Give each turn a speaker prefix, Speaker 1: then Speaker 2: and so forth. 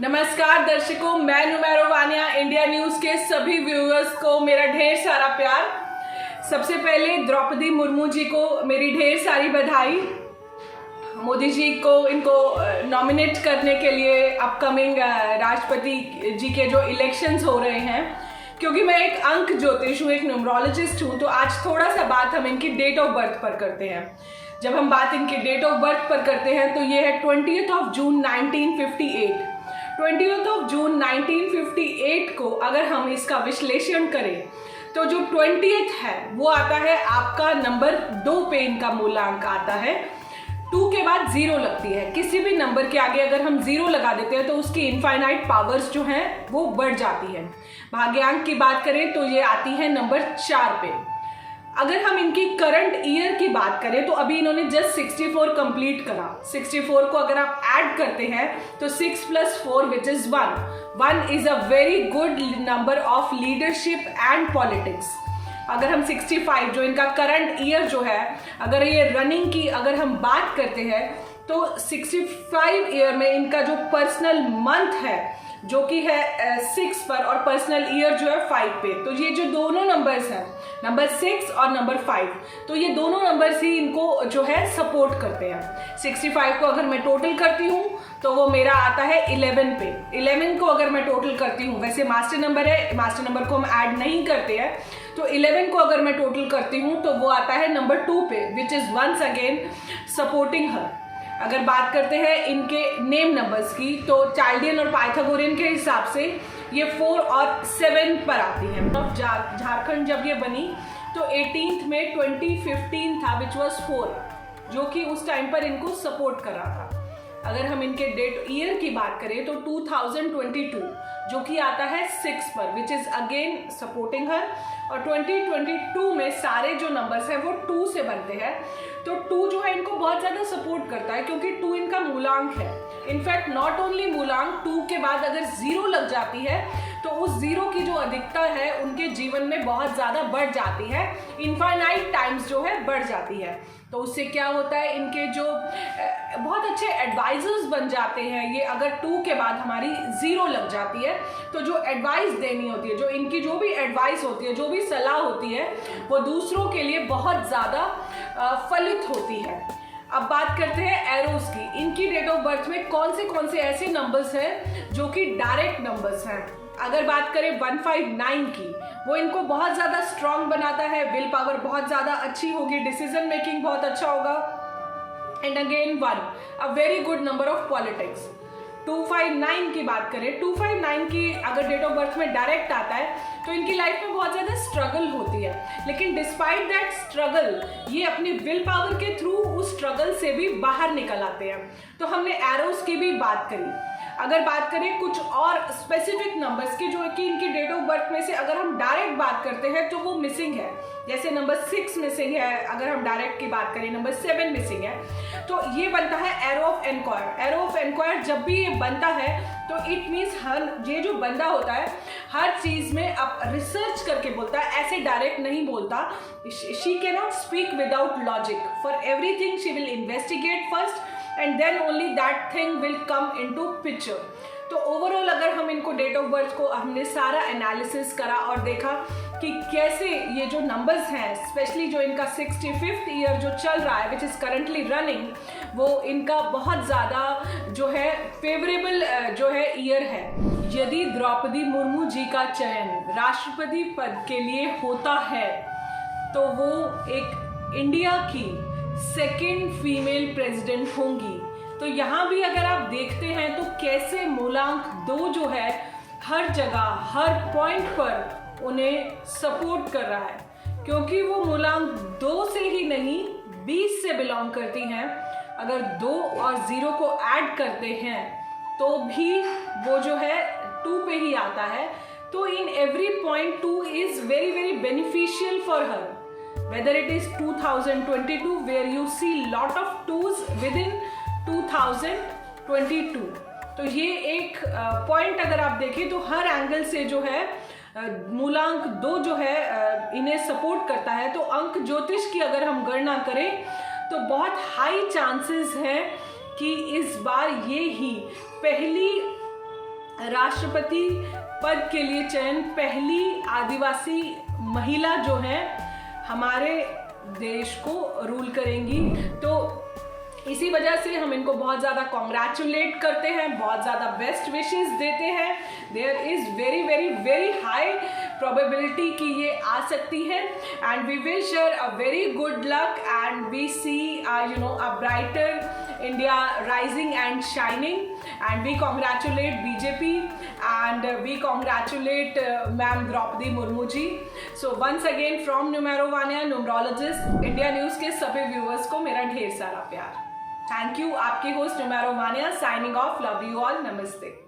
Speaker 1: नमस्कार दर्शकों, मैं नुमेरो वानिया। इंडिया न्यूज के सभी व्यूअर्स को मेरा ढेर सारा प्यार। सबसे पहले द्रौपदी मुर्मू जी को मेरी ढेर सारी बधाई। मोदी जी को इनको नॉमिनेट करने के लिए अपकमिंग राष्ट्रपति जी के जो इलेक्शंस हो रहे हैं, क्योंकि मैं एक अंक ज्योतिष हूँ, एक न्यूमरोलॉजिस्ट हूँ, तो आज थोड़ा सा बात हम इनकी डेट ऑफ बर्थ पर करते हैं। जब हम बात इनकी डेट ऑफ बर्थ पर करते हैं तो ये है 20 जून 1958। 20 जून 1958 को अगर हम इसका विश्लेषण करें तो जो 20th है वो आता है आपका नंबर 2 पे। इनका मूलांक आता है 2 के बाद 0 लगती है। किसी भी नंबर के आगे अगर हम 0 लगा देते हैं तो उसकी इनफाइनाइट पावर्स जो हैं वो बढ़ जाती है। भाग्यांक की बात करें तो ये आती है नंबर 4 पे। अगर हम इनकी करंट ईयर की बात करें तो अभी इन्होंने जस्ट 64 कंप्लीट करा। 64 को अगर आप ऐड करते हैं तो 6 + 4 which is 1। 1 is a very good number of leadership and politics. अगर हम 65 जो इनका करंट ईयर जो है, अगर ये रनिंग की अगर हम बात करते हैं तो 65 ईयर में इनका जो पर्सनल मंथ है जो कि है 6 पर और पर्सनल ईयर जो है 5 पे, तो ये जो दोनों नंबर्स हैं, नंबर 6 और नंबर 5, तो ये दोनों नंबर्स ही इनको जो है सपोर्ट करते हैं। 65 को अगर मैं टोटल करती हूँ तो वो मेरा आता है 11 पे। 11 को अगर मैं टोटल करती हूँ, वैसे मास्टर नंबर है, मास्टर नंबर को हम ऐड नहीं करते हैं, तो 11 को अगर मैं टोटल करती हूँ तो वो आता है नंबर 2 पे, which is once again supporting her. अगर बात करते हैं इनके नेम नंबर्स की तो चाल्डियन और पाइथागोरियन के हिसाब से ये 4 और 7 पर आती है। झारखंड जब ये बनी तो 18th में 2015 था, विच वॉज 4, जो कि उस टाइम पर इनको सपोर्ट कर रहा था। अगर हम इनके डेट ईयर की बात करें तो 2022 जो कि आता है 6 पर, विच इज अगेन सपोर्टिंग हर। और 2022 में सारे जो नंबर्स हैं वो 2 से बनते हैं, तो 2 जो है इनको बहुत ज़्यादा सपोर्ट करता है क्योंकि 2 इनका मूलांक है। इनफैक्ट नॉट ओनली मूलांक, 2 के बाद अगर 0 लग जाती है तो उस 0 की जो अधिकता है उनके जीवन में बहुत ज़्यादा बढ़ जाती है, इनफाइनाइट टाइम्स जो है बढ़ जाती है। तो उससे क्या होता है, इनके जो बहुत अच्छे एडवाइजर्स बन जाते हैं ये। अगर 2 के बाद हमारी 0 लग जाती है तो जो एडवाइस देनी होती है, जो इनकी जो भी एडवाइस होती है, जो भी सलाह होती है, वो दूसरों के लिए बहुत ज़्यादा फलित होती है। अब बात करते हैं एरोस की। इनकी डेट ऑफ बर्थ में कौन से ऐसे नंबर्स हैं जो कि डायरेक्ट नंबर्स हैं। अगर बात करें 159 की, वो इनको बहुत ज़्यादा स्ट्रांग बनाता है, विल पावर बहुत ज़्यादा अच्छी होगी, डिसीजन मेकिंग बहुत अच्छा होगा। And again 1, a very good number of politics. 259 की बात करें, 259 की अगर डेट ऑफ बर्थ में डायरेक्ट आता है तो इनकी लाइफ में बहुत ज़्यादा स्ट्रगल होती है, लेकिन डिस्पाइट दैट स्ट्रगल ये अपनी विल पावर के थ्रू उस स्ट्रगल से भी बाहर निकल आते हैं। तो हमने एरोस की भी बात करी। अगर बात करें कुछ और स्पेसिफिक नंबर्स की जो कि इनकी डेट ऑफ बर्थ में से अगर हम डायरेक्ट बात करते हैं तो वो मिसिंग है, जैसे नंबर 6 मिसिंग है। अगर हम डायरेक्ट की बात करें नंबर 7 मिसिंग है, तो ये बनता है arrow of enquire. Arrow of enquire जब भी ये बनता है तो इट मीन्स हर ये जो बंदा होता है हर चीज़ में अब रिसर्च करके बोलता है, ऐसे डायरेक्ट नहीं बोलता। She can not speak without logic. For everything she will investigate first and then only that thing will come into picture। तो ओवरऑल अगर हम इनको डेट ऑफ बर्थ को हमने सारा एनालिसिस करा और देखा कि कैसे ये जो नंबर्स हैं, स्पेशली जो इनका 65th ईयर जो चल रहा है, विच इज़ करंटली रनिंग, वो इनका बहुत ज़्यादा जो है फेवरेबल जो है ईयर है। यदि द्रौपदी मुर्मू जी का चयन राष्ट्रपति पद के लिए होता है तो वो एक इंडिया की 2nd फीमेल प्रेसिडेंट होंगी। तो यहाँ भी अगर आप देखते हैं तो कैसे मूलांक 2 जो है हर जगह हर पॉइंट पर उन्हें सपोर्ट कर रहा है, क्योंकि वो मूलांक 2 से ही नहीं 20 से बिलोंग करती हैं। अगर 2 और 0 को ऐड करते हैं तो भी वो जो है 2 पे ही आता है। तो in every point 2 is very very beneficial for her, whether it is 2022 where you see lot of 2s within 2022। तो ये एक पॉइंट अगर आप देखें तो हर एंगल से जो है मूलांक 2 जो है इन्हें सपोर्ट करता है। तो अंक ज्योतिष की अगर हम गणना करें तो बहुत हाई चांसेस हैं कि इस बार ये ही पहली राष्ट्रपति पद के लिए चयन, पहली आदिवासी महिला जो है हमारे देश को रूल करेंगी। तो इसी वजह से हम इनको बहुत ज़्यादा कॉन्ग्रेचुलेट करते हैं, बहुत ज़्यादा बेस्ट विशेस देते हैं। There is very very very high probability कि ये आ सकती है, and we wish her a very good luck and we see a brighter India rising and shining, and we congratulate BJP and we congratulate Ma'am Draupadi Murmu ji. So once again from Numero Vania numerologist India News के सभी viewers को मेरा ढेर सारा प्यार। Thank you. आपकी host नुमेरो Vania signing off. Love you all. नमस्ते।